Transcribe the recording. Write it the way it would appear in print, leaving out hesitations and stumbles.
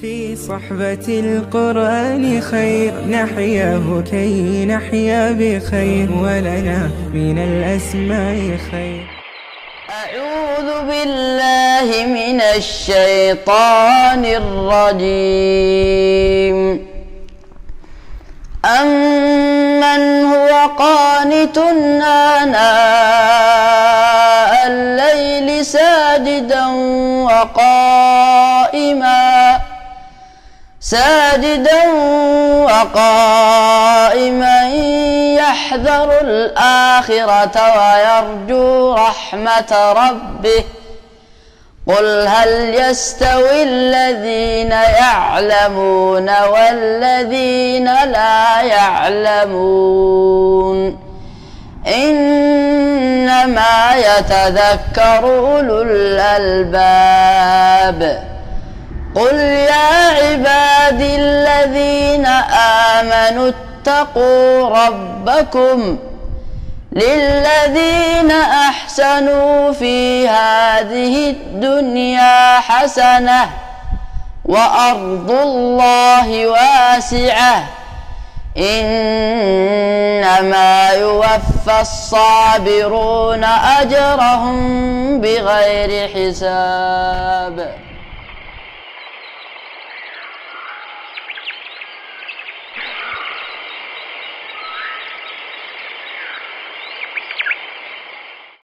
في صحبة القرآن خير، نحياه كي نحيا بخير، ولنا من الأسماء خير. أعوذ بالله من الشيطان الرجيم. أمن هو قانت آناء الليل ساجدا وقائما يحذر الآخرة ويرجو رحمة ربه. قل هل يستوي الذين يعلمون والذين لا يعلمون؟ إنما يتذكر أولو الألباب. قل يا عبادي الذين آمنوا اتقوا ربكم للذين أحسنوا في هذه الدنيا حسنة وأرض الله واسعة، إنما يوفى الصابرون أجرهم بغير حساب.